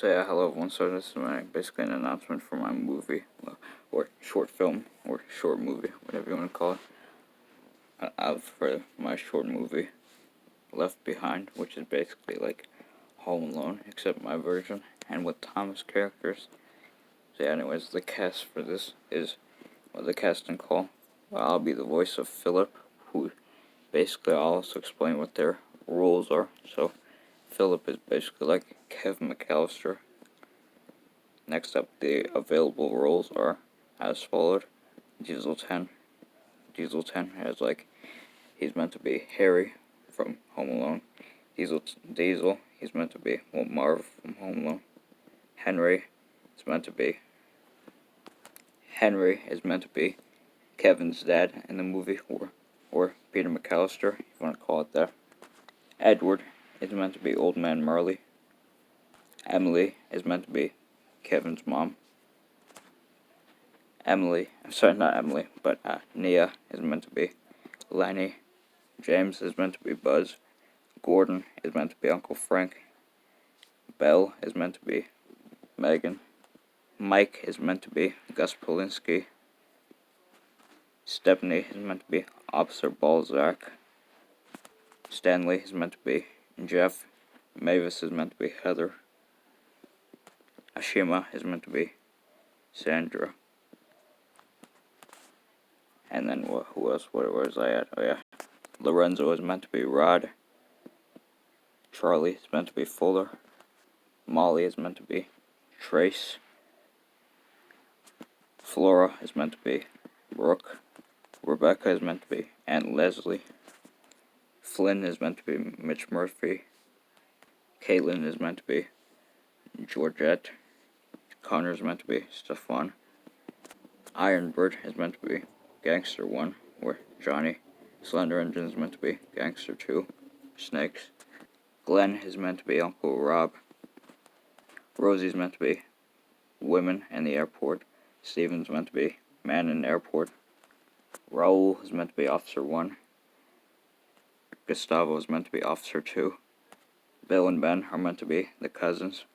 So yeah, hello everyone. So this is basically an announcement for my movie, or short film, or short movie, whatever you want to call it. Out for my short movie, Left Behind, which is basically like Home Alone, except my version, and with Thomas characters. So yeah, anyways, the cast for this is, the casting call. I'll be the voice of Phillip, who basically I'll also explain what their roles are. So Phillip is basically like Kevin McAllister. Next up, the available roles are as followed. Diesel 10 has he's meant to be Harry from Home Alone. Diesel, he's meant to be Marv from Home Alone. Henry is meant to be Kevin's dad in the movie, or Peter McAllister, if you want to call it that. Edward is meant to be Old Man Marley. Emily is meant to be Kevin's mom. Nia is meant to be Lenny. James is meant to be Buzz. Gordon is meant to be Uncle Frank. Belle is meant to be Megan. Mike is meant to be Gus Polinski. Stepney is meant to be Officer Balzac. Stanley is meant to be Jeff. Mavis is meant to be Heather. Ashima is meant to be Sandra. And then who else? Where was I at? Oh yeah. Lernozo is meant to be Rod. Charlie is meant to be Fuller. Molly is meant to be Trace. Flora is meant to be Brooke. Rebecca is meant to be Aunt Leslie. Flynn is meant to be Mitch Murphy. Catlin is meant to be Georgette. Connor is meant to be Stefan. Ironbird is meant to be Gangster 1, or Johnny. Slender Engine is meant to be Gangster 2, Snakes. Glynn is meant to be Uncle Rob. Rosie is meant to be Women in the Airport. Steven's meant to be Man in the Airport. Raul is meant to be Officer 1. Gustavo is meant to be Officer 2. Belle and Ben are meant to be the cousins.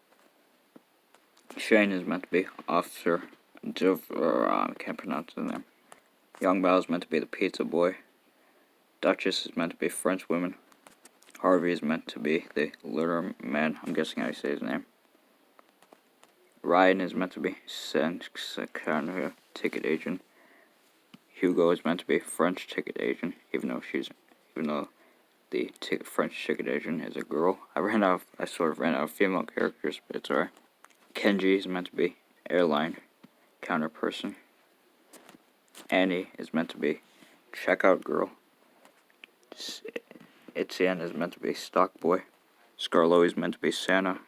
Shane is meant to be Officer I can't pronounce the name. Young Bao is meant to be the pizza boy. Duchess is meant to be French woman. Harvey is meant to be the litter man. I'm guessing how you say his name. Ryan is meant to be ticket agent. Hugo is meant to be French ticket agent, even though the French ticket agent is a girl. I sort of ran out of female characters, but it's alright. Kenji is meant to be airline counter person. Annie is meant to be checkout girl. Ettine is meant to be stock boy. Skarloey is meant to be Santa.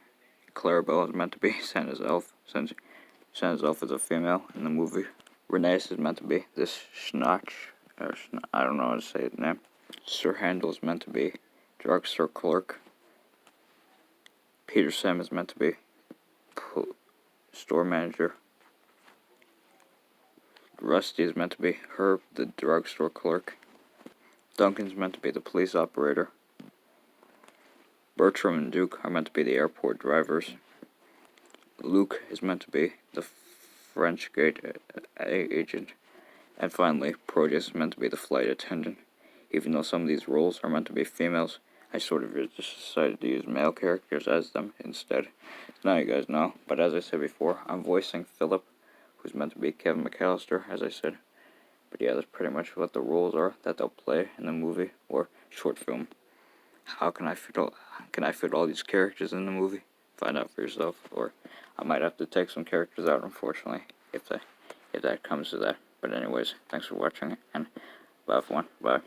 Clarabelle is meant to be Santa's elf, since Santa's elf is a female in the movie. Rhennes is meant to be this I don't know how to say his name. Sir Handel is meant to be drugstore clerk. Peter Sam is meant to be store manager. Rusty is meant to be Herb, the drugstore clerk. Duncan is meant to be the police operator. Bertram and Duke are meant to be the airport drivers. Luke is meant to be the French gate agent. And finally, Proteus is meant to be the flight attendant. Even though some of these roles are meant to be females, I sort of just decided to use male characters as them instead. So now you guys know. But as I said before, I'm voicing Phillip, who's meant to be Kevin McAllister, as I said. But yeah, that's pretty much what the roles are that they'll play in the movie or short film. How can I fit all these characters in the movie? Find out for yourself, or I might have to take some characters out, unfortunately, if that comes to that. But anyways, thanks for watching, and bye everyone. Bye.